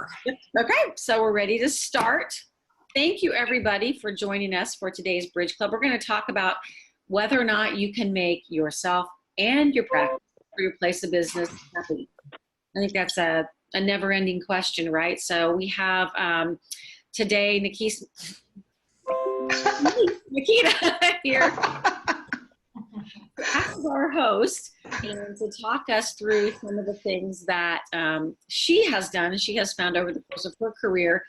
are. Okay, so we're ready to start. Thank you everybody for joining us for today's Bridge Club. We're going to talk about whether or not you can make yourself and your practice or your place of business happy. I think that's a never-ending question, right? So we have today Denise Mikita here as our host, and to talk us through some of the things that she has done and she has found over the course of her career.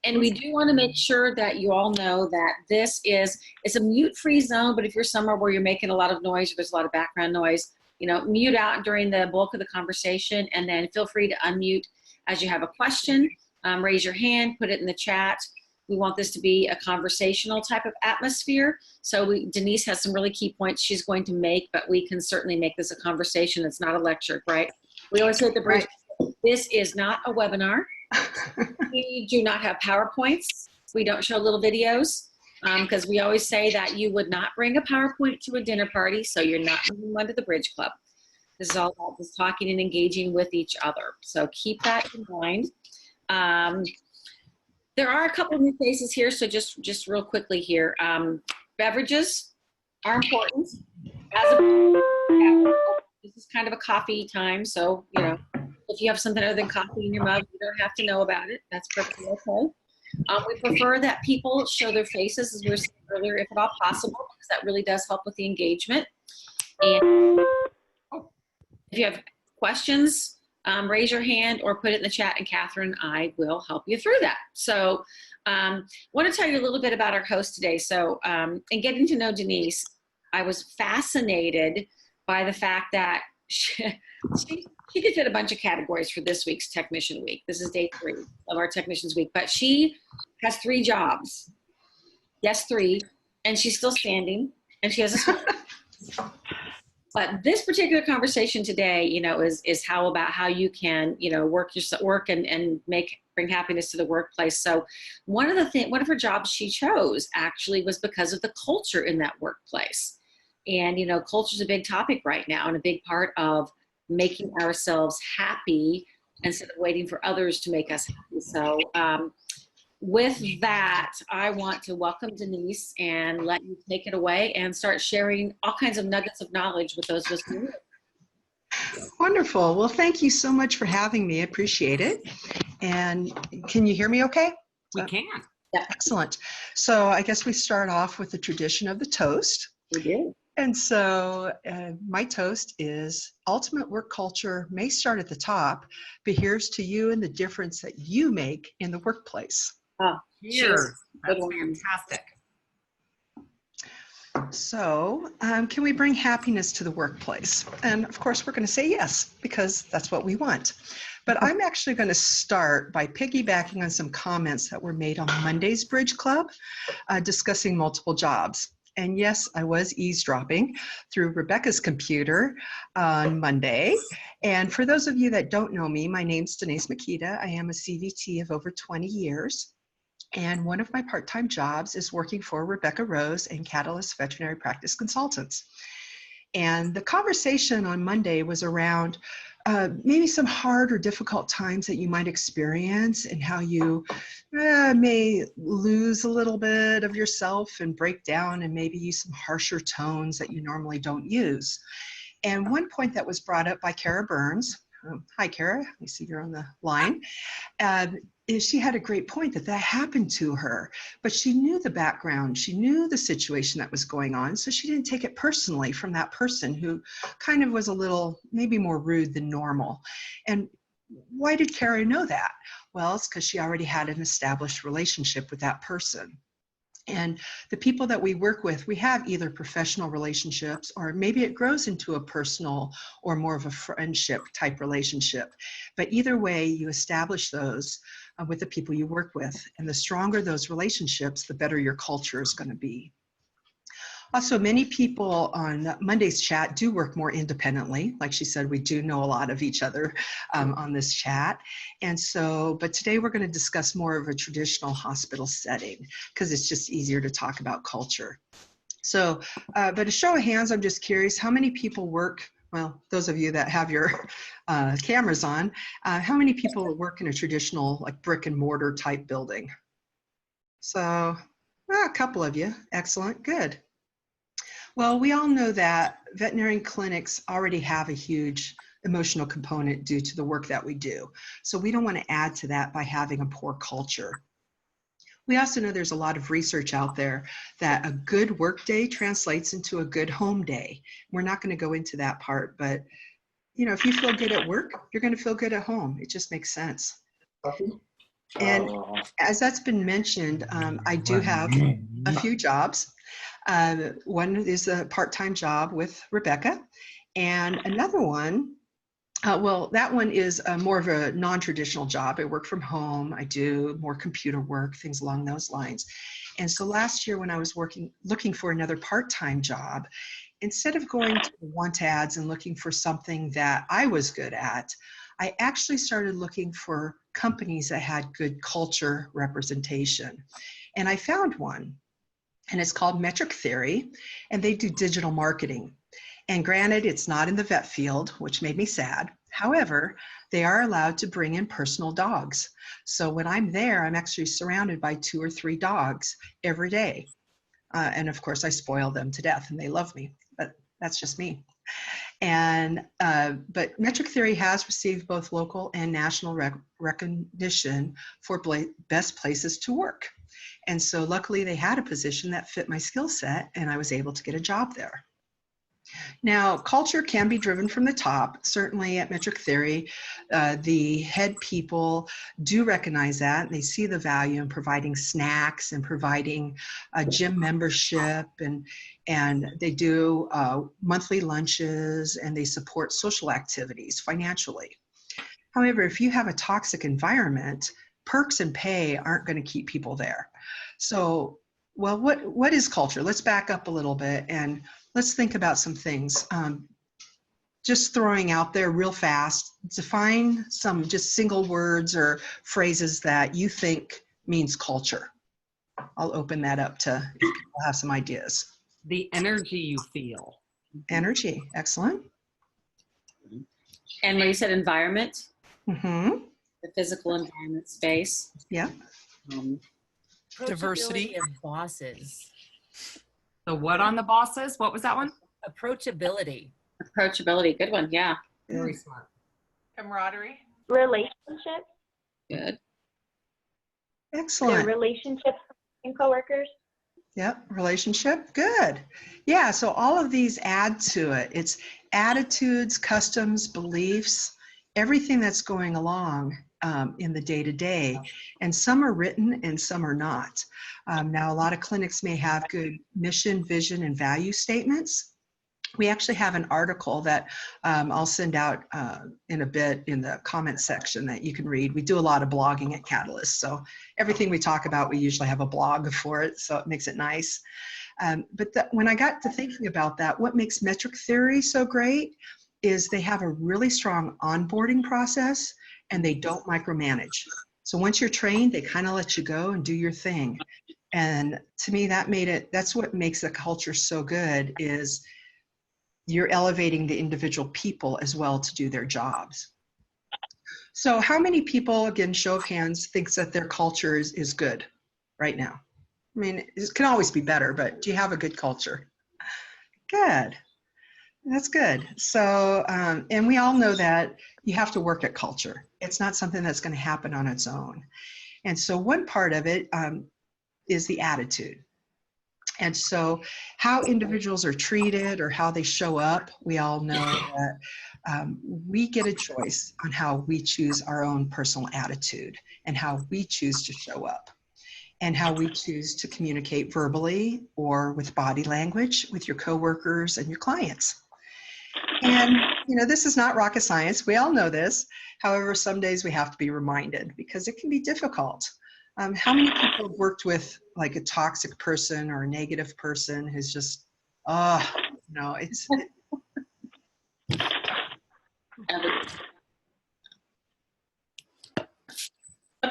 And we do want to make sure that you all know that it's a mute-free zone, but if you're somewhere where you're making a lot of noise or there's a lot of background noise, mute out during the bulk of the conversation, and then feel free to unmute as you have a question. Raise your hand, put it in the chat. We want this to be a conversational type of atmosphere. So Denise has some really key points she's going to make, but we can certainly make this a conversation. It's not a lecture, right? We always say at the Bridge, this is not a webinar. We do not have PowerPoints. We don't show little videos because we always say that you would not bring a PowerPoint to a dinner party, so you're not bringing one to the Bridge Club. This is all about just talking and engaging with each other. So keep that in mind. There are a couple of new faces here, so just real quickly here. Beverages are important. This is kind of a coffee time, so if you have something other than coffee in your mug, you don't have to know about it. That's perfectly okay. We prefer that people show their faces, as we were saying earlier, if at all possible, because that really does help with the engagement. And if you have questions, raise your hand or put it in the chat, and Catherine and I will help you through that. So I want to tell you a little bit about our host today. So in getting to know Denise, I was fascinated by the fact that she could fit a bunch of categories for this week's Technician Week. This is day 3 of our Technicians Week, but she has 3 jobs. Yes, 3, and she's still standing, and she has a But this particular conversation today, is how you can, work and bring happiness to the workplace. So one of her jobs she chose actually was because of the culture in that workplace. And, culture is a big topic right now and a big part of making ourselves happy instead of waiting for others to make us happy. So with that, I want to welcome Denise and let you take it away and start sharing all kinds of nuggets of knowledge with those of us who Wonderful. Well, thank you so much for having me. I appreciate it. And can you hear me okay? We can. Yeah. Excellent. So I guess we start off with the tradition of the toast. We do. And so my toast is: ultimate work culture may start at the top, but here's to you and the difference that you make in the workplace. Oh, cheers. That's fantastic. So can we bring happiness to the workplace? And of course, we're going to say yes, because that's what we want. But I'm actually going to start by piggybacking on some comments that were made on Monday's Bridge Club discussing multiple jobs. And yes, I was eavesdropping through Rebecca's computer on Monday. And for those of you that don't know me, my name's Denise Mikita. I am a CVT of over 20 years. And one of my part-time jobs is working for Rebecca Rose and Catalyst Veterinary Practice Consultants. And the conversation on Monday was around maybe some hard or difficult times that you might experience, and how you may lose a little bit of yourself and break down and maybe use some harsher tones that you normally don't use. And one point that was brought up by Kara Burns, hi Kara, I see you're on the line, is she had a great point that happened to her, but she knew the background, she knew the situation that was going on, so she didn't take it personally from that person who kind of was a little, maybe more rude than normal. And why did Kara know that? Well, it's because she already had an established relationship with that person. And the people that we work with, we have either professional relationships, or maybe it grows into a personal or more of a friendship type relationship. But either way, you establish those with the people you work with. And the stronger those relationships, the better your culture is going to be. Also, many people on Monday's chat do work more independently. Like she said, we do know a lot of each other on this chat. And so, but today we're going to discuss more of a traditional hospital setting, because it's just easier to talk about culture. So, but a show of hands, I'm just curious, how many people work well, those of you that have your cameras on, how many people work in a traditional like brick and mortar type building? So a couple of you. Excellent. Good. Well, we all know that veterinarian clinics already have a huge emotional component due to the work that we do. So we don't want to add to that by having a poor culture. We also know there's a lot of research out there that a good work day translates into a good home day. We're not going to go into that part, but you know, if you feel good at work, you're going to feel good at home. It just makes sense. And as that's been mentioned, I do have a few jobs. One is a part-time job with Rebecca, and another one, well, that one is more of a non-traditional job. I work from home. I do more computer work, things along those lines. And so last year when I was looking for another part-time job, instead of going to the want ads and looking for something that I was good at, I actually started looking for companies that had good culture representation. And I found one, and it's called Metric Theory, and they do digital marketing. And granted, it's not in the vet field, which made me sad. However, they are allowed to bring in personal dogs. So when I'm there, I'm actually surrounded by 2 or 3 dogs every day. And of course, I spoil them to death and they love me, but that's just me. And but Metric Theory has received both local and national recognition for best places to work. And so luckily they had a position that fit my skill set and I was able to get a job there. Now, culture can be driven from the top. Certainly at Metric Theory, the head people do recognize that. They see the value in providing snacks and providing a gym membership, and they do monthly lunches, and they support social activities financially. However, if you have a toxic environment, perks and pay aren't going to keep people there. So, well, what is culture? Let's back up a little bit and let's think about some things. Just throwing out there real fast, define some just single words or phrases that you think means culture. I'll open that up to if people have some ideas. The energy you feel. Energy, excellent. And when you said environment, Mm-hmm. the physical environment, space. Yeah. Diversity of bosses. The what on the bosses? What was that one? Approachability. Approachability, good one, yeah. Very smart. Camaraderie. Relationships, Good. the Excellent. relationships between coworkers. Yep, relationship, good. Yeah, so all of these add to it. It's attitudes, customs, beliefs, everything that's going along in the day-to-day. And some are written and some are not. Now, a lot of clinics may have good mission, vision, and value statements. We actually have an article that I'll send out in a bit in the comment section that you can read. We do a lot of blogging at Catalyst, so everything we talk about, we usually have a blog for it, so it makes it nice. But when I got to thinking about that, what makes Metric Theory so great is they have a really strong onboarding process and they don't micromanage. So once you're trained, they kind of let you go and do your thing. And to me, that's what makes the culture so good, is you're elevating the individual people as well to do their jobs. So how many people, again, show of hands, thinks that their culture is good right now? I mean, it can always be better, but do you have a good culture? Good. That's good. So, and we all know that you have to work at culture. It's not something that's going to happen on its own. And so one part of it is the attitude. And so how individuals are treated or how they show up, we all know that we get a choice on how we choose our own personal attitude and how we choose to show up and how we choose to communicate verbally or with body language with your coworkers and your clients. And, you know, this is not rocket science. We all know this. However, some days we have to be reminded because it can be difficult. How many people have worked with like a toxic person or a negative person who's just, it's.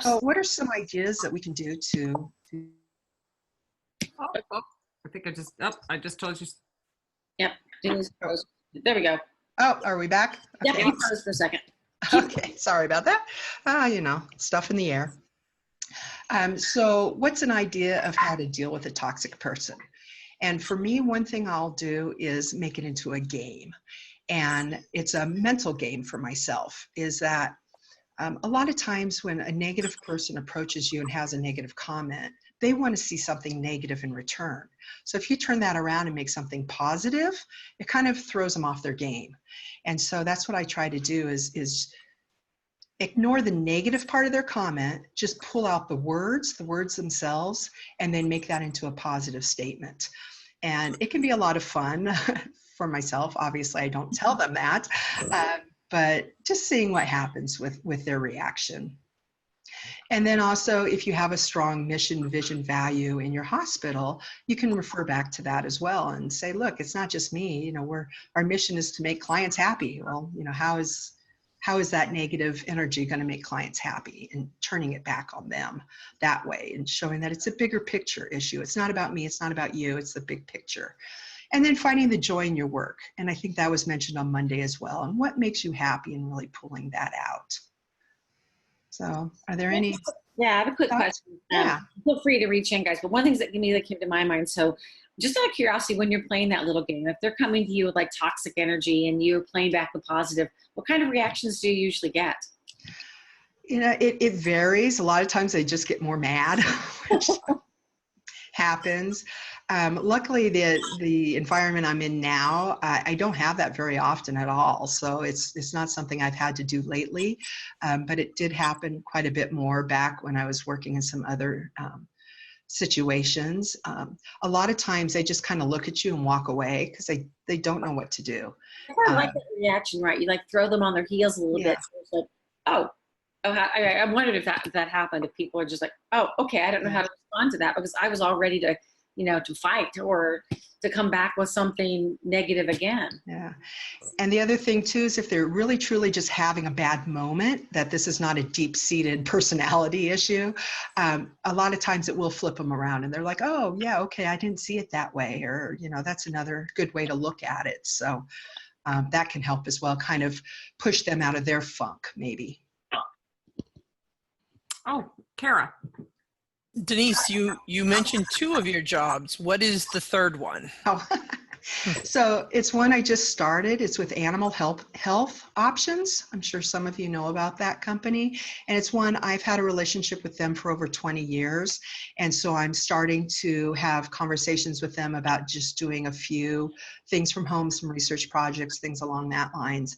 So what are some ideas that we can do to? I think I just told you. Yep. There we go. Oh, are we back? Yep, Okay. you froze for a second. Okay, sorry about that. You know, stuff in the air. So what's an idea of how to deal with a toxic person? And for me, one thing I'll do is make it into a game. And it's a mental game for myself, is that a lot of times when a negative person approaches you and has a negative comment, they want to see something negative in return. So if you turn that around and make something positive, it kind of throws them off their game. And so that's what I try to do is ignore the negative part of their comment, just pull out the words themselves, and then make that into a positive statement. And it can be a lot of fun for myself. Obviously, I don't tell them that, but just seeing what happens with their reaction. And then also, if you have a strong mission, vision, value in your hospital, you can refer back to that as well and say, look, it's not just me, you know, our mission is to make clients happy. Well, you know, how is that negative energy going to make clients happy, and turning it back on them that way and showing that it's a bigger picture issue. It's not about me. It's not about you. It's the big picture. And then finding the joy in your work. And I think that was mentioned on Monday as well. And what makes you happy, and really pulling that out. So are there any? Yeah, I have a quick thoughts? question. Yeah. Feel free to reach in, guys. But one thing that immediately came to my mind. So just out of curiosity, when you're playing that little game, if they're coming to you with like toxic energy and you're playing back with positive, what kind of reactions do you usually get? You know, it varies. A lot of times they just get more mad, which happens. Luckily, the environment I'm in now, I don't have that very often at all. So it's not something I've had to do lately, but it did happen quite a bit more back when I was working in some other situations. A lot of times they just kind of look at you and walk away because they don't know what to do. I like that reaction, right? You like throw them on their heels a little bit. So it's like, oh, I wondered if that happened. If people are just like, oh, okay, I don't know how to respond to that, because I was all ready to, you know, to fight or to come back with something negative again. Yeah. And the other thing too is if they're really truly just having a bad moment, that this is not a deep-seated personality issue, a lot of times it will flip them around and they're like, oh yeah, okay, I didn't see it that way, or you know, that's another good way to look at it. So that can help as well, kind of push them out of their funk maybe. Oh, Kara. Denise, you mentioned 2 of your jobs. What is the third one? Oh. So it's one I just started. It's with Animal Health Options. I'm sure some of you know about that company. And it's one I've had a relationship with them for over 20 years. And so I'm starting to have conversations with them about just doing a few things from home, some research projects, things along that lines,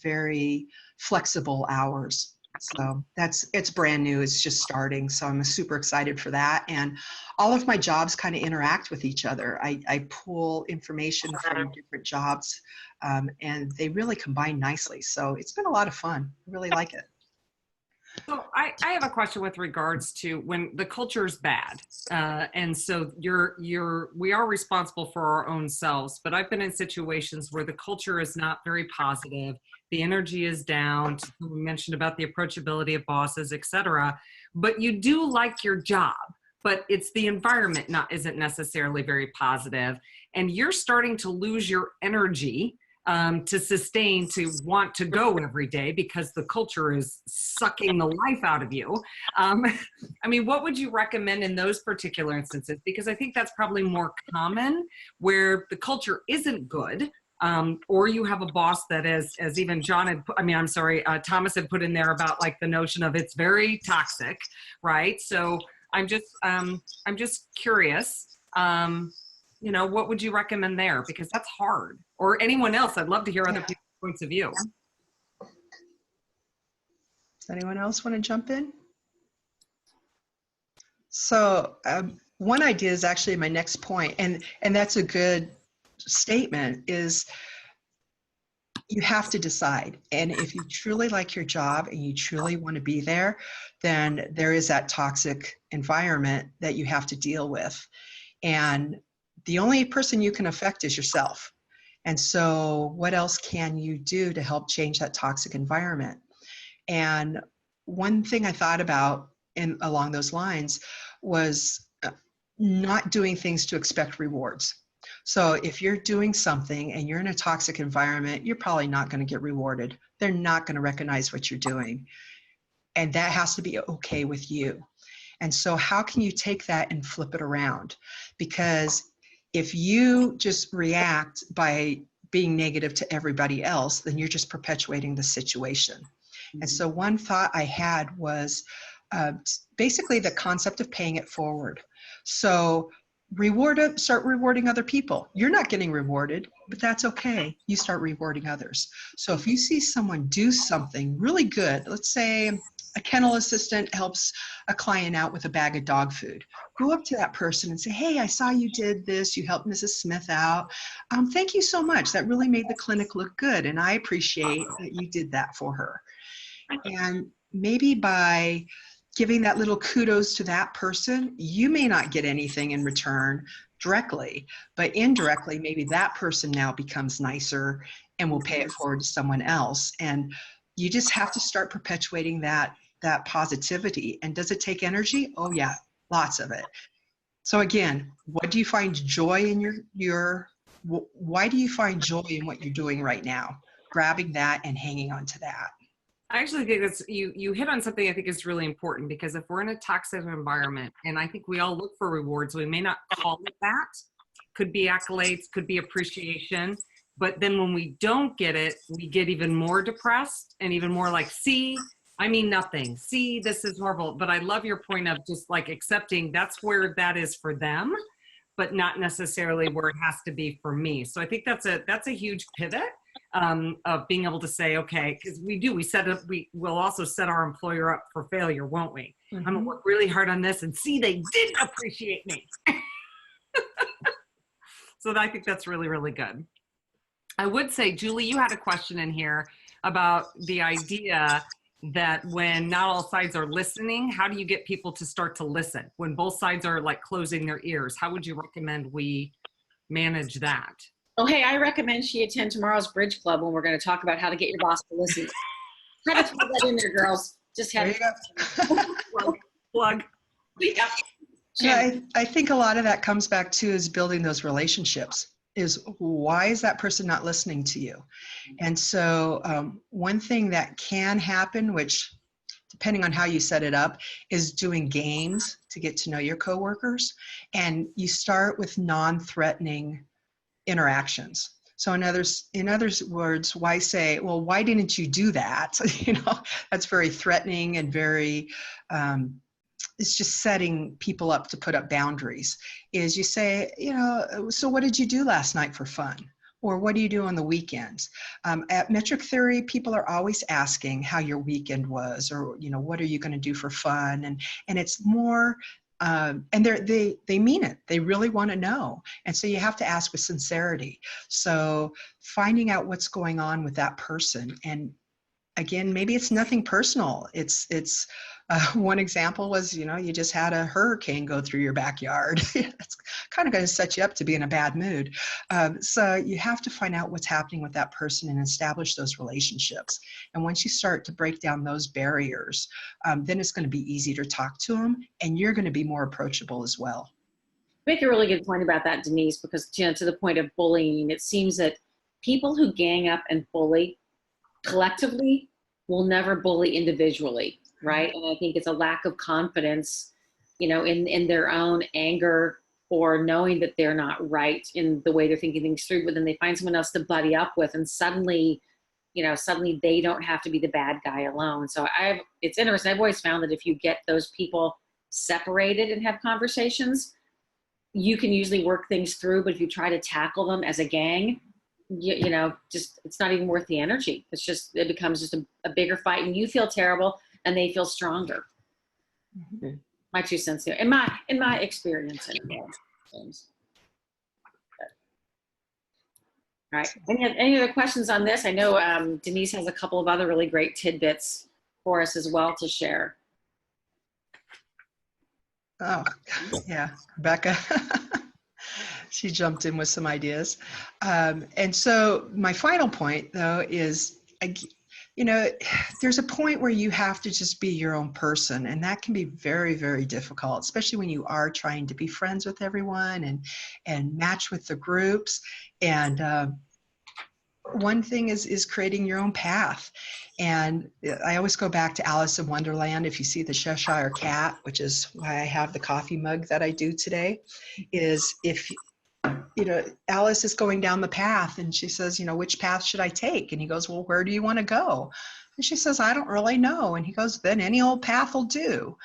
very flexible hours. So it's brand new. It's just starting. So I'm super excited for that. And all of my jobs kind of interact with each other. I pull information from different jobs and they really combine nicely. So it's been a lot of fun. I really like it. So I have a question with regards to when the culture is bad. And so we are responsible for our own selves, but I've been in situations where the culture is not very positive. The energy is down. We mentioned about the approachability of bosses, et cetera, but you do like your job, but it's the environment isn't necessarily very positive, and you're starting to lose your energy to sustain, to want to go every day because the culture is sucking the life out of you. I mean, what would you recommend in those particular instances? Because I think that's probably more common where the culture isn't good, or you have a boss that as even John had, Thomas had put in there about like the notion of it's very toxic, right? So I'm just curious, you know, what would you recommend there? Because that's hard. Or anyone else, I'd love to hear other people's points of view. Does anyone else want to jump in? So one idea is actually my next point, and that's a good statement, is you have to decide. And if you truly like your job and you truly want to be there, then there is that toxic environment that you have to deal with. And the only person you can affect is yourself. And so what else can you do to help change that toxic environment? And one thing I thought about along those lines was not doing things to expect rewards. So if you're doing something and you're in a toxic environment, you're probably not going to get rewarded. They're not going to recognize what you're doing. And that has to be okay with you. And so how can you take that and flip it around? Because if you just react by being negative to everybody else, then you're just perpetuating the situation. And so one thought I had was basically the concept of paying it forward. So start rewarding other people. You're not getting rewarded, but that's okay. You start rewarding others. So if you see someone do something really good, let's say a kennel assistant helps a client out with a bag of dog food. Go up to that person and say, hey, I saw you did this. You helped Mrs. Smith out. Thank you so much. That really made the clinic look good. And I appreciate that you did that for her. And maybe by giving that little kudos to that person, you may not get anything in return directly, but indirectly, maybe that person now becomes nicer and will pay it forward to someone else. And you just have to start perpetuating that positivity. And does it take energy? Oh yeah, lots of it. So again, what do you find joy in why do you find joy in what you're doing right now? Grabbing that and hanging on to that. I actually think that's you hit on something I think is really important, because if we're in a toxic environment, and I think we all look for rewards, we may not call it that. Could be accolades, could be appreciation, but then when we don't get it, we get even more depressed and even more like, see, I mean nothing. See, this is horrible. But I love your point of just like accepting that's where that is for them, but not necessarily where it has to be for me. So I think that's a huge pivot. Of being able to say, okay, because we will also set our employer up for failure, won't we? Mm-hmm. I'm gonna work really hard on this and see, they did appreciate me. So I think that's really, really good. I would say, Julie, you had a question in here about the idea that when not all sides are listening, how do you get people to start to listen? When both sides are like closing their ears, how would you recommend we manage that? Oh, hey, I recommend she attend tomorrow's Bridge Club when we're going to talk about how to get your boss to listen. Had to throw that in there, girls. Just had to plug. Yeah. Yeah, I think a lot of that comes back to is building those relationships. Is why is that person not listening to you? And so one thing that can happen, which depending on how you set it up, is doing games to get to know your coworkers. And you start with non-threatening interactions. So in other words, why say, well, why didn't you do that? That's very threatening and very, it's just setting people up to put up boundaries. Is you say, so what did you do last night for fun? Or what do you do on the weekends? At Metric Theory, people are always asking how your weekend was, or, what are you going to do for fun? And it's more, and they mean it. They really want to know. And so you have to ask with sincerity. So finding out what's going on with that person. And again, maybe it's nothing personal. It's one example was, you just had a hurricane go through your backyard. It's kind of going to set you up to be in a bad mood. So you have to find out what's happening with that person and establish those relationships. And once you start to break down those barriers, then it's going to be easy to talk to them, and you're going to be more approachable as well. You make a really good point about that, Denise, because to the point of bullying, it seems that people who gang up and bully collectively will never bully individually. Right. And I think it's a lack of confidence, in their own anger, or knowing that they're not right in the way they're thinking things through, but then they find someone else to buddy up with, and suddenly they don't have to be the bad guy alone. So it's interesting. I've always found that if you get those people separated and have conversations, you can usually work things through. But if you try to tackle them as a gang, just, it's not even worth the energy. It becomes just a bigger fight, and you feel terrible and they feel stronger. Mm-hmm. My 2 cents here, in my experience anyway. All right. Any other questions on this? I know Denise has a couple of other really great tidbits for us as well to share. Oh, yeah, Rebecca. She jumped in with some ideas. And so my final point, though, is you know, there's a point where you have to just be your own person, and that can be very, very difficult, especially when you are trying to be friends with everyone and match with the groups. And one thing is creating your own path. And I always go back to Alice in Wonderland. If you see the Cheshire Cat, which is why I have the coffee mug that I do today, is if Alice is going down the path and she says, which path should I take? And he goes, well, where do you want to go? And she says, I don't really know. And he goes, then any old path will do.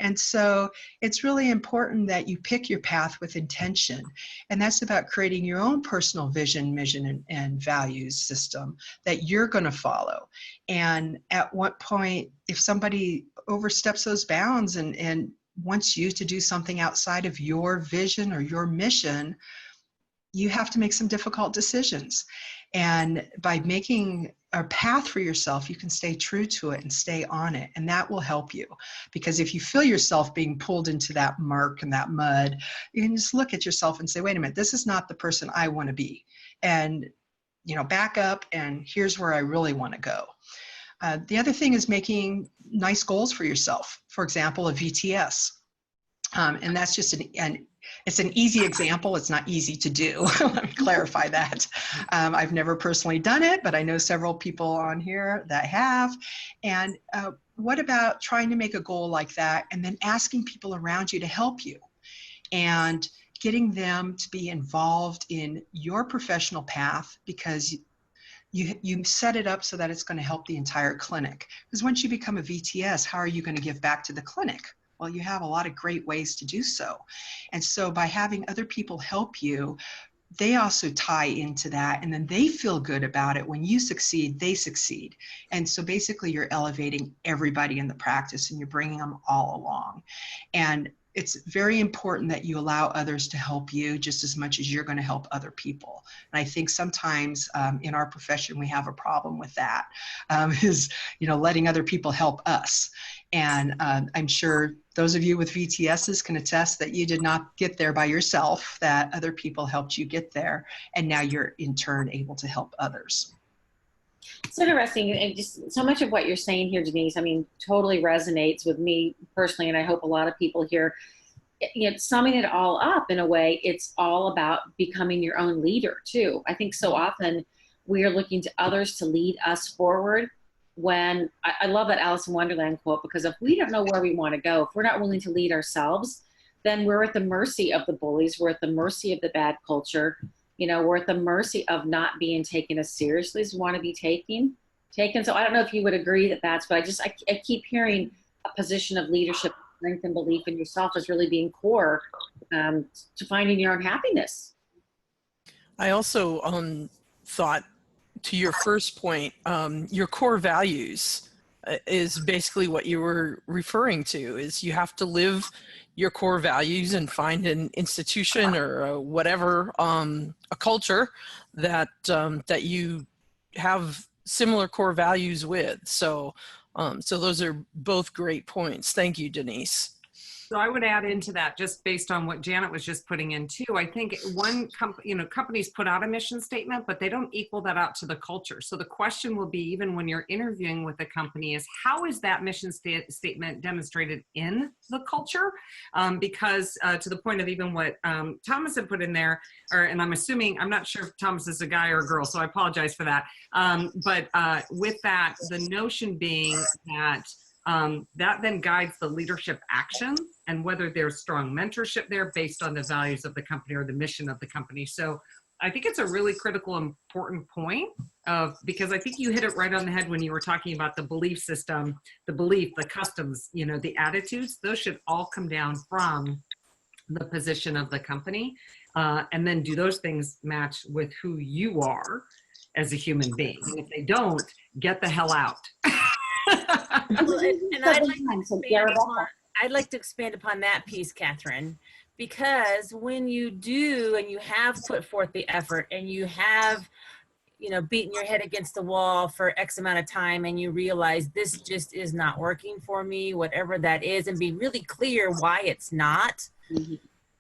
And so it's really important that you pick your path with intention. And that's about creating your own personal vision, mission, and values system that you're going to follow. And at what point, if somebody oversteps those bounds and wants you to do something outside of your vision or your mission, you have to make some difficult decisions. And by making a path for yourself, you can stay true to it and stay on it. And that will help you. Because if you feel yourself being pulled into that murk and that mud, you can just look at yourself and say, wait a minute, this is not the person I want to be. And, back up, and here's where I really want to go. The other thing is making nice goals for yourself. For example, a VTS. And that's just it's an easy example. It's not easy to do. Let me clarify that. I've never personally done it, but I know several people on here that have. And what about trying to make a goal like that and then asking people around you to help you and getting them to be involved in your professional path, because you set it up so that it's going to help the entire clinic. Because once you become a VTS, how are you going to give back to the clinic? Well, you have a lot of great ways to do so. And so by having other people help you, they also tie into that, and then they feel good about it. When you succeed, they succeed. And so basically you're elevating everybody in the practice and you're bringing them all along. And it's very important that you allow others to help you just as much as you're going to help other people. And I think sometimes in our profession, we have a problem with that, is, letting other people help us. And I'm sure those of you with VTSs can attest that you did not get there by yourself, that other people helped you get there. And now you're in turn able to help others. It's interesting, and just so much of what you're saying here, Denise, totally resonates with me personally, and I hope a lot of people here. Summing it all up in a way, it's all about becoming your own leader too. I think so often we are looking to others to lead us forward. When I love that Alice in Wonderland quote, because if we don't know where we want to go, if we're not willing to lead ourselves, then we're at the mercy of the bullies. We're at the mercy of the bad culture. We're at the mercy of not being taken as seriously as we want to be taken. So I don't know if you would agree that that's, but I keep hearing a position of leadership, strength, and belief in yourself as really being core to finding your own happiness. I also thought, to your first point, your core values is basically what you were referring to, is you have to live your core values and find an institution or whatever, a culture that you have similar core values with. So those are both great points. Thank you, Denise. So I would add into that, just based on what Janet was just putting in too. I think companies put out a mission statement, but they don't equal that out to the culture. So the question will be, even when you're interviewing with a company, is how is that mission statement demonstrated in the culture? Because to the point of even what Thomas had put in there, and I'm assuming, I'm not sure if Thomas is a guy or a girl, so I apologize for that. But with that, the notion being that that then guides the leadership action and whether there's strong mentorship there based on the values of the company or the mission of the company. So I think it's a really critical, important point because I think you hit it right on the head when you were talking about the belief system, the customs, the attitudes. Those should all come down from the position of the company. And then do those things match with who you are as a human being? And if they don't, get the hell out. And I'd like to expand upon that piece, Catherine, because when you do and you have put forth the effort and you have, beaten your head against the wall for X amount of time and you realize this just is not working for me, whatever that is, and be really clear why it's not,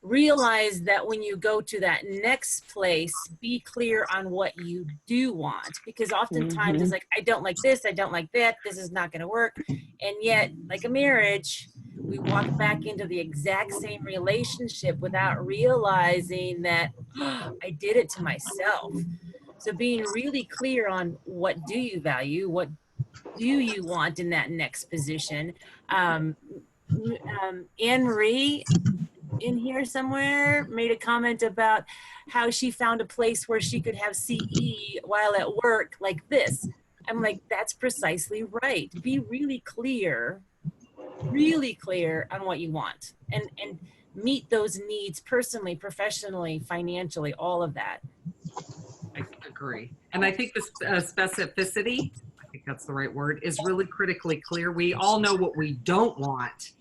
realize that when you go to that next place, be clear on what you do want, because oftentimes it's like, I don't like this, I don't like that, this is not going to work. And yet, like a marriage, we walk back into the exact same relationship without realizing that I did it to myself. So being really clear on what do you value, what do you want in that next position. Anne Marie in here somewhere made a comment about how she found a place where she could have CE while at work like this. I'm like, that's precisely right. Be really clear on what you want, and meet those needs personally, professionally, financially, all of that. I agree. And I think this specificity, I think that's the right word, is really critically clear. We all know what we don't want.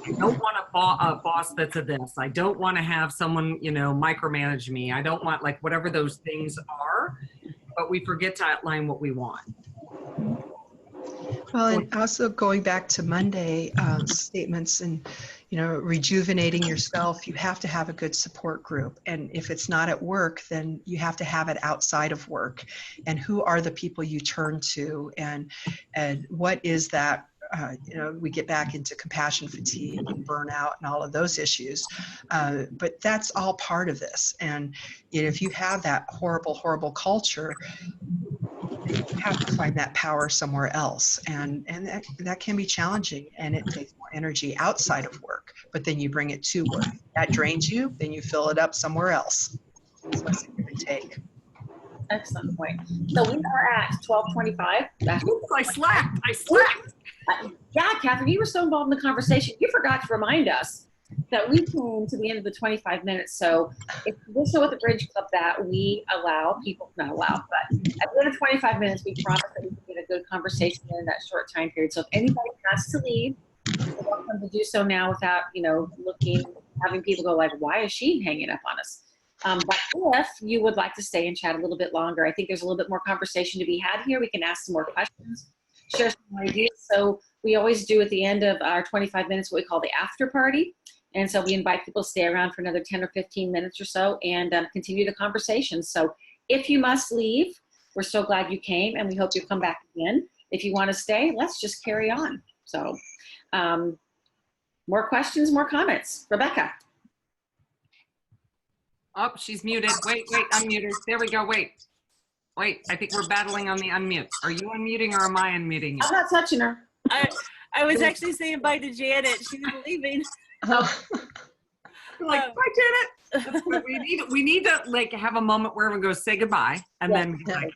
I don't want a boss that's a this. I don't want to have someone, micromanage me. I don't want, like, whatever those things are, but we forget to outline what we want. Well, and also going back to Monday statements and, rejuvenating yourself, you have to have a good support group. And if it's not at work, then you have to have it outside of work. And who are the people you turn to, and what is that? We get back into compassion fatigue and burnout and all of those issues. But that's all part of this. And if you have that horrible, horrible culture, you have to find that power somewhere else. And that can be challenging, and it takes more energy outside of work, but then you bring it to work. That drains you, then you fill it up somewhere else. So it's a give and take. Excellent point. So we are at 12:25. Oops, I slacked. Yeah, Catherine, you were so involved in the conversation. You forgot to remind us that we came to the end of the 25 minutes. So it's also with the Bridge Club that we allow people, not allow, but at the end of 25 minutes, we promise that we can get a good conversation in that short time period. So if anybody has to leave, you're welcome to do so now without, having people go like, why is she hanging up on us? But if you would like to stay and chat a little bit longer, I think there's a little bit more conversation to be had here. We can ask some more questions, share some more ideas. So we always do at the end of our 25 minutes what we call the after party. And so we invite people to stay around for another 10 or 15 minutes or so and continue the conversation. So if you must leave, we're so glad you came, and we hope you come back again. If you want to stay, let's just carry on. So more questions, more comments. Rebecca. Oh, she's muted. Wait, unmuted. There we go. Wait, I think we're battling on the unmute. Are you unmuting or am I unmuting you? I'm not touching her. I was actually saying bye to Janet. She was leaving. Like, bye, Janet. We need to like have a moment where everyone goes, say goodbye, and then like,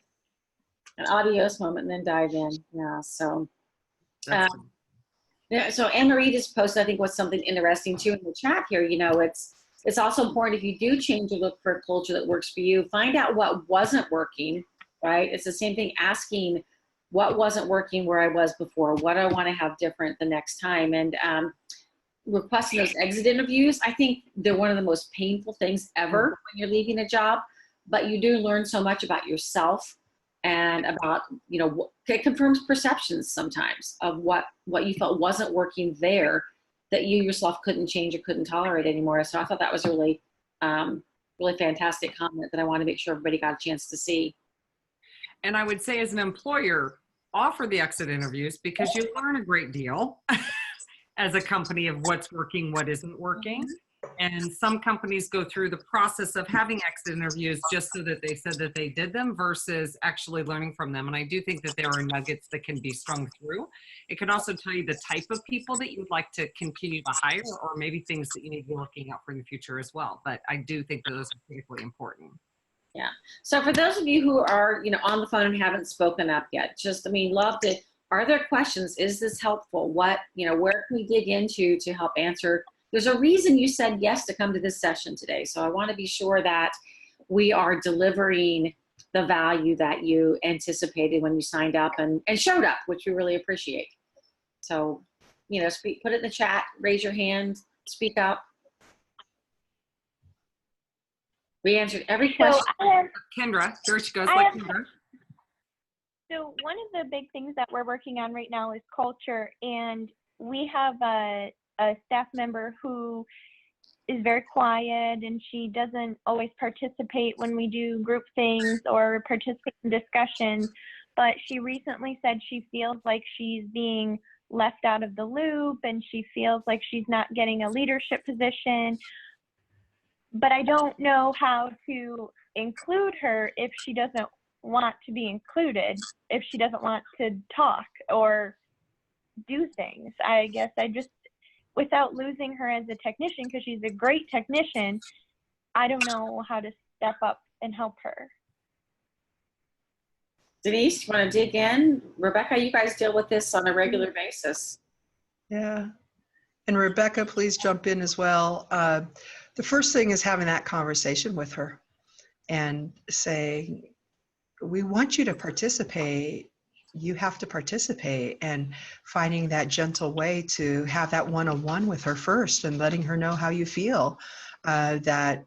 an adios moment, and then dive in. Yeah. So, so Anne Marie just posted, I think, what's something interesting too in the chat here. It's also important, if you do change or look for a culture that works for you, find out what wasn't working. Right? It's the same thing asking what wasn't working where I was before. What do I want to have different the next time? And requesting those exit interviews, I think they're one of the most painful things ever when you're leaving a job, but you do learn so much about yourself and about, it confirms perceptions sometimes of what you felt wasn't working there that you yourself couldn't change or couldn't tolerate anymore. So I thought that was a really, really fantastic comment that I want to make sure everybody got a chance to see. And I would say, as an employer, offer the exit interviews, because you learn a great deal as a company of what's working, what isn't working. And some companies go through the process of having exit interviews just so that they said that they did them versus actually learning from them. And I do think that there are nuggets that can be strung through. It can also tell you the type of people that you'd like to continue to hire, or maybe things that you need to be looking out for in the future as well. But I do think that those are critically important. Yeah. So for those of you who are, on the phone and haven't spoken up yet, love to, are there questions? Is this helpful? What, where can we dig into to help answer? There's a reason you said yes to come to this session today. So I want to be sure that we are delivering the value that you anticipated when you signed up and showed up, which we really appreciate. So, put it in the chat, raise your hand, speak up. We answered every question. Kendra, there she goes. Kendra. So one of the big things that we're working on right now is culture, and we have a staff member who is very quiet, and she doesn't always participate when we do group things or participate in discussions. But she recently said she feels like she's being left out of the loop, and she feels like she's not getting a leadership position. But I don't know how to include her if she doesn't want to be included, if she doesn't want to talk or do things. I guess I just, without losing her as a technician, because she's a great technician, I don't know how to step up and help her. Denise, you want to dig in? Rebecca, you guys deal with this on a regular basis. Yeah. And Rebecca, please jump in as well. The first thing is having that conversation with her and say, we want you to participate. You have to participate, and finding that gentle way to have that one-on-one with her first and letting her know how you feel, that,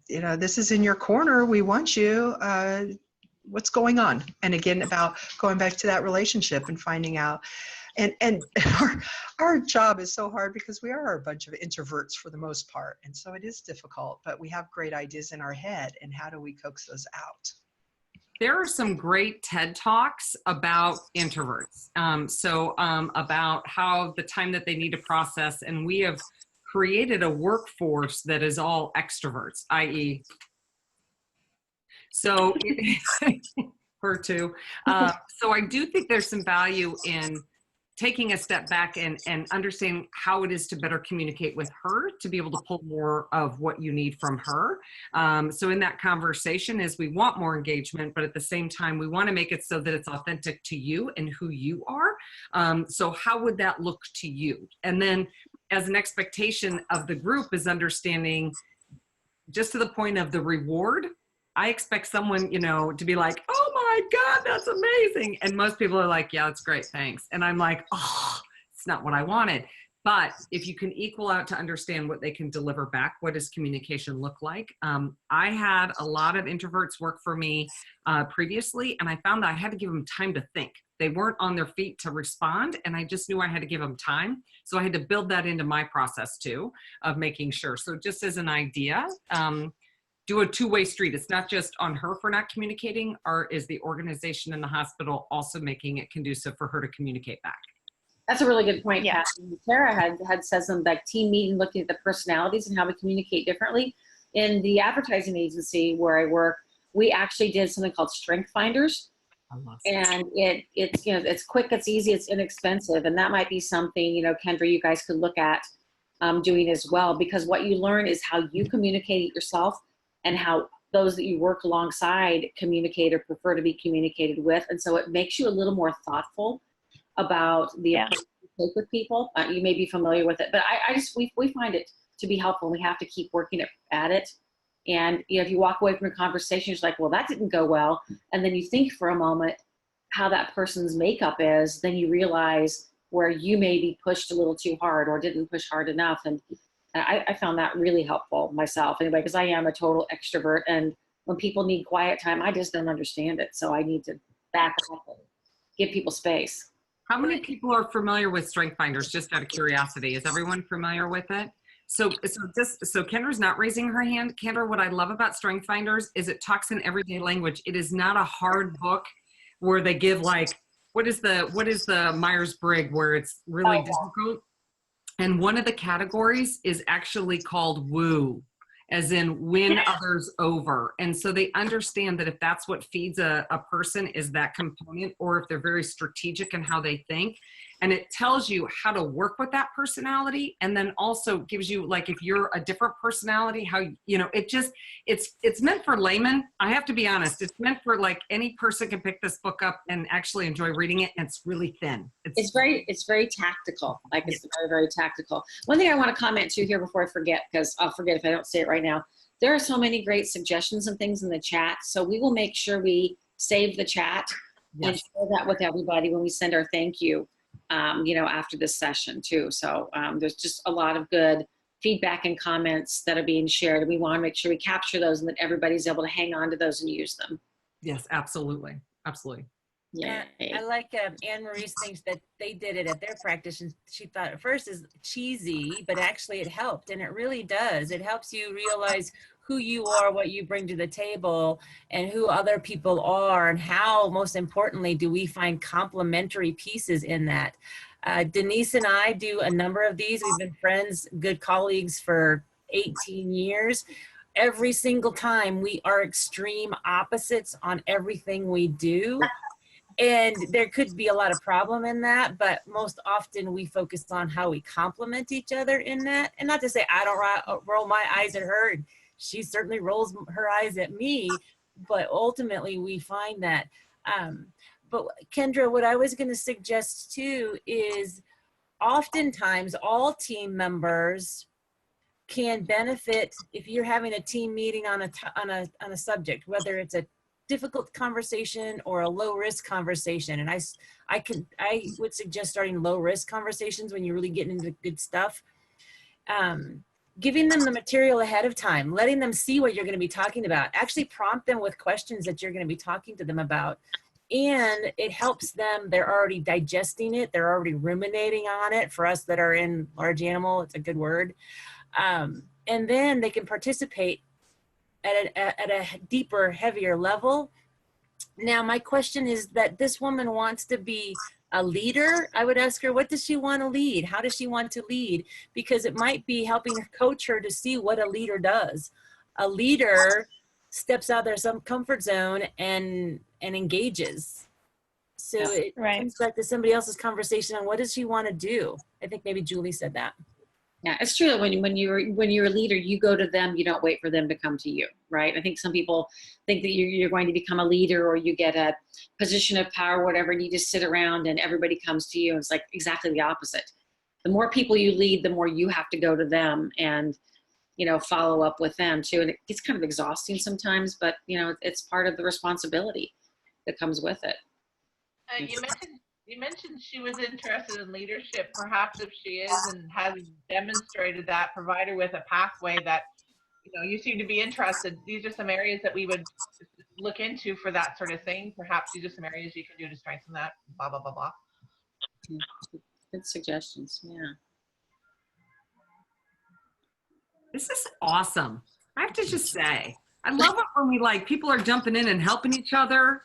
you know, this is in your corner. We want you. What's going on? And again, about going back to that relationship and finding out. And our job is so hard because we are a bunch of introverts for the most part. And so it is difficult, but we have great ideas in our head. And how do we coax those out? There are some great TED Talks about introverts. About how the time that they need to process. And we have created a workforce that is all extroverts, i.e. So her too. So I do think there's some value in taking a step back and understanding how it is to better communicate with her, to be able to pull more of what you need from her. So in that conversation is we want more engagement, but at the same time, we want to make it so that it's authentic to you and who you are. So how would that look to you? And then as an expectation of the group is understanding, just to the point of the reward, I expect someone, you know, to be like, oh my God, that's amazing. And most people are like, yeah, that's great, thanks. And I'm like, oh, it's not what I wanted. But if you can equal out to understand what they can deliver back, what does communication look like? I had a lot of introverts work for me previously, and I found that I had to give them time to think. They weren't on their feet to respond, and I just knew I had to give them time. So I had to build that into my process too, of making sure. So just as an idea, do a two-way street. It's not just on her for not communicating, or is the organization in the hospital also making it conducive for her to communicate back? That's a really good point. Yeah. Tara had said something like team meeting, looking at the personalities and how we communicate differently. In the advertising agency where I work, we actually did something called Strength Finders. And it's, you know, it's quick, it's easy, it's inexpensive. And that might be something, you know, Kendra, you guys could look at doing as well, because what you learn is how you communicate yourself and how those that you work alongside communicate or prefer to be communicated with. And so it makes you a little more thoughtful about the approach you take with people. You may be familiar with it, but we find it to be helpful. We have to keep working at it. And you know, if you walk away from a conversation, you're like, well, that didn't go well. And then you think for a moment how that person's makeup is, then you realize where you may be pushed a little too hard or didn't push hard enough. And I found that really helpful myself anyway, because I am a total extrovert. And when people need quiet time, I just don't understand it. So I need to back up and give people space. How many people are familiar with Strength Finders, just out of curiosity? Is everyone familiar with it? So Kendra's not raising her hand. Kendra, what I love about Strength Finders is it talks in everyday language. It is not a hard book where they give like, what is the Myers-Briggs where it's really difficult? And one of the categories is actually called woo, as in win others over. And so they understand that if that's what feeds a person is that component, or if they're very strategic in how they think. And it tells you how to work with that personality. And then also gives you, like, if you're a different personality, how, you know, it's meant for laymen. I have to be honest. It's meant for like any person can pick this book up and actually enjoy reading it. And it's really thin. It's very tactical. Like it's very, very tactical. One thing I want to comment to here before I forget, because I'll forget if I don't say it right now. There are so many great suggestions and things in the chat. So we will make sure we save the chat and share that with everybody when we send our thank you. You know, after this session too. So there's just a lot of good feedback and comments that are being shared. And we want to make sure we capture those and that everybody's able to hang on to those and use them. Yes, absolutely. Absolutely. Yeah. I like Anne Marie's things that they did it at their practice, and she thought at first is cheesy, but actually it helped, and it really does. It helps you realize who you are, what you bring to the table, and who other people are, and how, most importantly, do we find complementary pieces in that. Denise and I do a number of these. We've been friends, good colleagues for 18 years. Every single time we are extreme opposites on everything we do. And there could be a lot of problem in that, but most often we focus on how we complement each other in that. And not to say I don't roll my eyes at her, and she certainly rolls her eyes at me, but ultimately we find that. But Kendra, what I was going to suggest too is oftentimes all team members can benefit if you're having a team meeting on a subject, whether it's a difficult conversation or a low risk conversation. And I would suggest starting low risk conversations when you really get into good stuff. Giving them the material ahead of time, letting them see what you're going to be talking about, actually prompt them with questions that you're going to be talking to them about. And it helps them, they're already digesting it, they're already ruminating on it. For us that are in large animal, it's a good word. And then they can participate at a deeper, heavier level. Now, my question is that this woman wants to be a leader. I would ask her, what does she want to lead? How does she want to lead? Because it might be helping coach her to see what a leader does. A leader steps out of their some comfort zone and engages. So it comes back to somebody else's conversation on what does she want to do? I think maybe Julie said that. Yeah, it's true. When you're a leader, you go to them. You don't wait for them to come to you, right? I think some people think that you're going to become a leader, or you get a position of power, whatever, and you just sit around and everybody comes to you. It's like exactly the opposite. The more people you lead, the more you have to go to them and follow up with them too. And it gets kind of exhausting sometimes, but it's part of the responsibility that comes with it. You mentioned she was interested in leadership. Perhaps if she is and has demonstrated that, provide her with a pathway that, you seem to be interested. These are some areas that we would look into for that sort of thing. Perhaps these are some areas you can do to strengthen that, blah, blah, blah, blah. Good suggestions, yeah. This is awesome. I have to just say, I love it when people are jumping in and helping each other.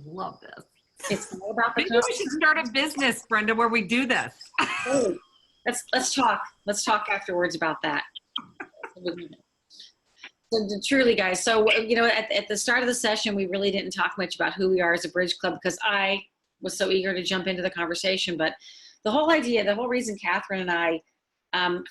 Love this. It's more about the Maybe we should start a business, Brenda, where we do this. Hey, let's talk. Let's talk afterwards about that. So truly, guys. So at the start of the session, we really didn't talk much about who we are as a Bridge Club because I was so eager to jump into the conversation. But the whole idea, the whole reason Catherine and I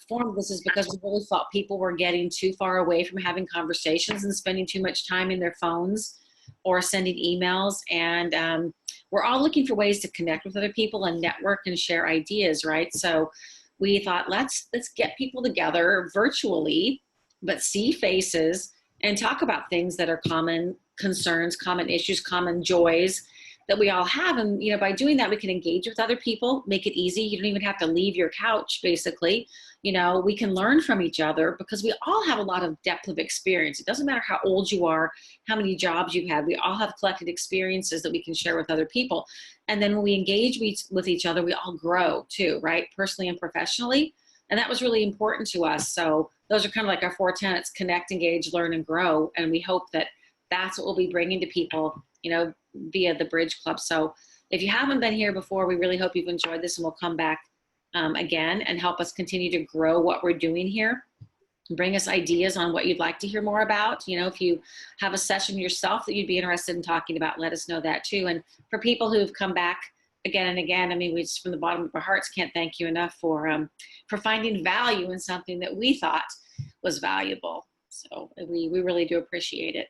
formed this is because we really thought people were getting too far away from having conversations and spending too much time in their phones or sending emails. And we're all looking for ways to connect with other people and network and share ideas, right? So we thought, let's get people together virtually, but see faces and talk about things that are common concerns, common issues, common joys that we all have. And, by doing that, we can engage with other people, make it easy. You don't even have to leave your couch, basically. We can learn from each other because we all have a lot of depth of experience. It doesn't matter how old you are, how many jobs you've had. We all have collected experiences that we can share with other people. And then when we engage with each other, we all grow too, right? Personally and professionally. And that was really important to us. So those are kind of like our 4 tenets: connect, engage, learn, and grow. And we hope that that's what we'll be bringing to people, via the Bridge Club. So if you haven't been here before, we really hope you've enjoyed this, and we'll come back again and help us continue to grow what we're doing here. Bring us ideas on what you'd like to hear more about. If you have a session yourself that you'd be interested in talking about, let us know that too. And for people who've come back again and again, we just from the bottom of our hearts can't thank you enough for finding value in something that we thought was valuable. So we really do appreciate it.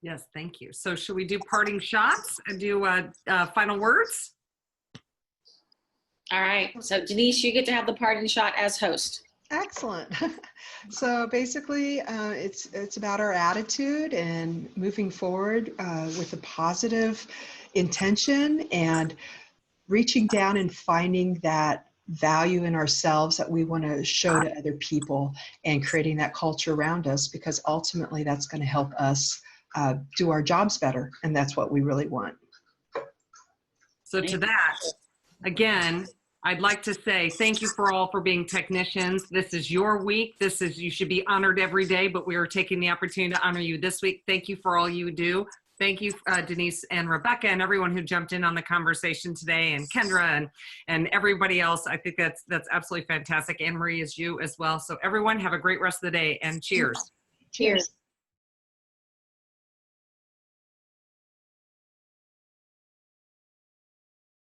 Yes, thank you. So should we do parting shots and do final words? All right. So Denise, you get to have the parting shot as host. Excellent. So basically, it's about our attitude and moving forward with a positive intention and reaching down and finding that value in ourselves that we want to show to other people and creating that culture around us, because ultimately that's going to help us do our jobs better. And that's what we really want. So to that, again, I'd like to say thank you for all for being technicians. This is your week. You should be honored every day, but we are taking the opportunity to honor you this week. Thank you for all you do. Thank you, Denise and Rebecca and everyone who jumped in on the conversation today, and Kendra and everybody else. I think that's absolutely fantastic. Anne Marie is you as well. So everyone have a great rest of the day, and cheers. Cheers.